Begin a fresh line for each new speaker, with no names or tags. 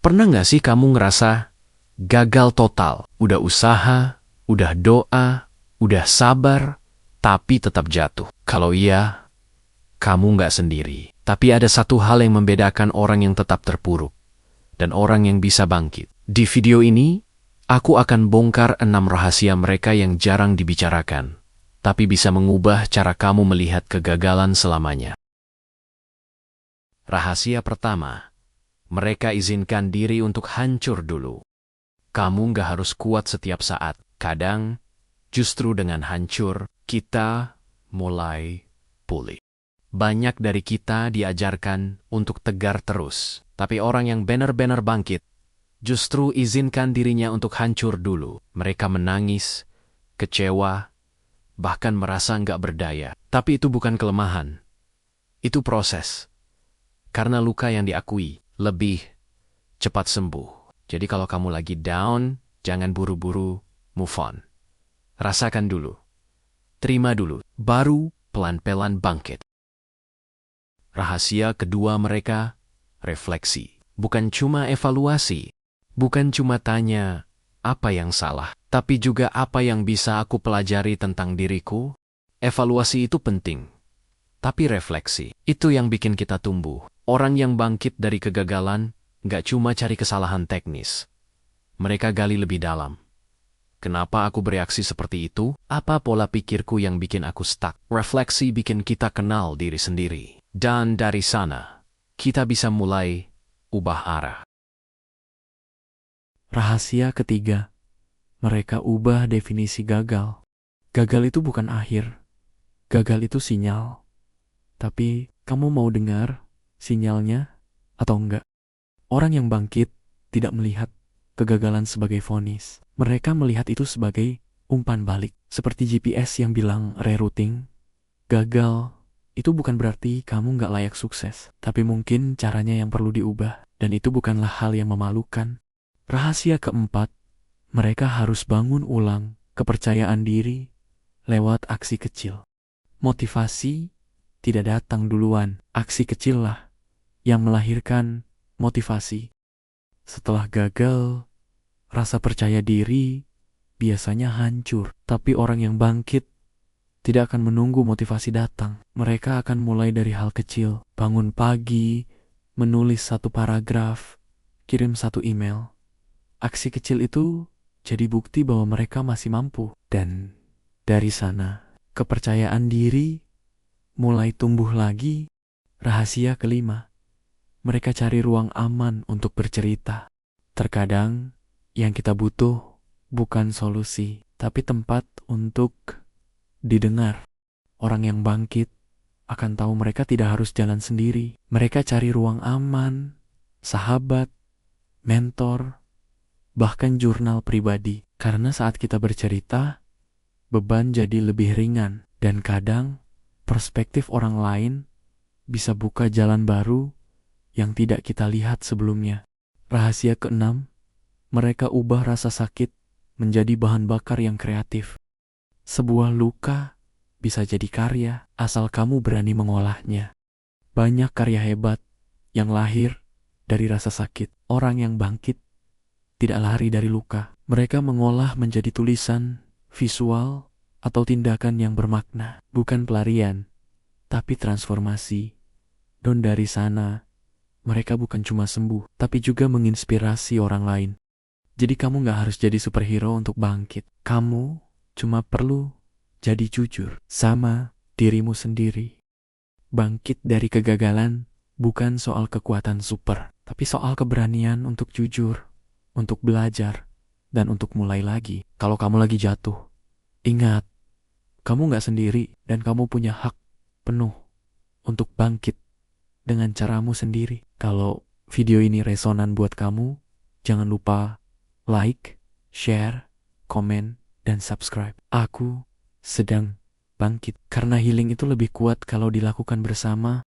Pernah nggak sih kamu ngerasa gagal total? Udah usaha, udah doa, udah sabar, tapi tetap jatuh. Kalau iya, kamu nggak sendiri. Tapi ada satu hal yang membedakan orang yang tetap terpuruk dan orang yang bisa bangkit. Di video ini, aku akan bongkar 6 rahasia mereka yang jarang dibicarakan, tapi bisa mengubah cara kamu melihat kegagalan selamanya. Rahasia pertama, mereka izinkan diri untuk hancur dulu. Kamu nggak harus kuat setiap saat. Kadang, justru dengan hancur, kita mulai pulih. Banyak dari kita diajarkan untuk tegar terus, tapi orang yang benar-benar bangkit justru izinkan dirinya untuk hancur dulu. Mereka menangis, kecewa, bahkan merasa nggak berdaya. Tapi itu bukan kelemahan, itu proses. Karena luka yang diakui lebih cepat sembuh. Jadi kalau kamu lagi down, jangan buru-buru move on. Rasakan dulu, terima dulu, baru pelan-pelan bangkit. Rahasia kedua mereka, refleksi. Bukan cuma evaluasi, bukan cuma tanya apa yang salah, tapi juga apa yang bisa aku pelajari tentang diriku. Evaluasi itu penting, tapi refleksi itu yang bikin kita tumbuh. Orang yang bangkit dari kegagalan nggak cuma cari kesalahan teknis. Mereka gali lebih dalam. Kenapa aku bereaksi seperti itu? Apa pola pikirku yang bikin aku stuck? Refleksi bikin kita kenal diri sendiri. Dan dari sana, kita bisa mulai ubah arah.
Rahasia ketiga, mereka ubah definisi gagal. Gagal itu bukan akhir. Gagal itu sinyal. Tapi kamu mau dengar sinyalnya atau enggak? Orang yang bangkit tidak melihat kegagalan sebagai vonis. Mereka melihat itu sebagai umpan balik. Seperti GPS yang bilang rerouting. Gagal itu bukan berarti kamu nggak layak sukses. Tapi mungkin caranya yang perlu diubah. Dan itu bukanlah hal yang memalukan. Rahasia keempat, mereka harus bangun ulang kepercayaan diri lewat aksi kecil. Motivasi tidak datang duluan. Aksi kecil lah yang melahirkan motivasi. Setelah gagal, rasa percaya diri biasanya hancur. Tapi orang yang bangkit tidak akan menunggu motivasi datang. Mereka akan mulai dari hal kecil. Bangun pagi, menulis 1 paragraf, kirim 1 email. Aksi kecil itu jadi bukti bahwa mereka masih mampu. Dan dari sana, kepercayaan diri mulai tumbuh lagi. Rahasia kelima, mereka cari ruang aman untuk bercerita. Terkadang yang kita butuh bukan solusi, tapi tempat untuk didengar. Orang yang bangkit akan tahu mereka tidak harus jalan sendiri. Mereka cari ruang aman, sahabat, mentor, bahkan jurnal pribadi. Karena saat kita bercerita, beban jadi lebih ringan. Dan kadang, perspektif orang lain bisa buka jalan baru yang tidak kita lihat sebelumnya. Rahasia keenam, mereka ubah rasa sakit menjadi bahan bakar yang kreatif. Sebuah luka bisa jadi karya asal kamu berani mengolahnya. Banyak karya hebat yang lahir dari rasa sakit. Orang yang bangkit tidak lari dari luka. Mereka mengolah menjadi tulisan, visual, atau tindakan yang bermakna. Bukan pelarian, tapi transformasi. Dan dari sana, mereka bukan cuma sembuh, tapi juga menginspirasi orang lain. Jadi kamu gak harus jadi superhero untuk bangkit. Kamu cuma perlu jadi jujur sama dirimu sendiri. Bangkit dari kegagalan bukan soal kekuatan super, tapi soal keberanian untuk jujur, untuk belajar, dan untuk mulai lagi. Kalau kamu lagi jatuh, ingat, kamu gak sendiri dan kamu punya hak penuh untuk bangkit dengan caramu sendiri. Kalau video ini resonan buat kamu, jangan lupa like, share, komen, dan subscribe. Aku sedang bangkit. Karena healing itu lebih kuat kalau dilakukan bersama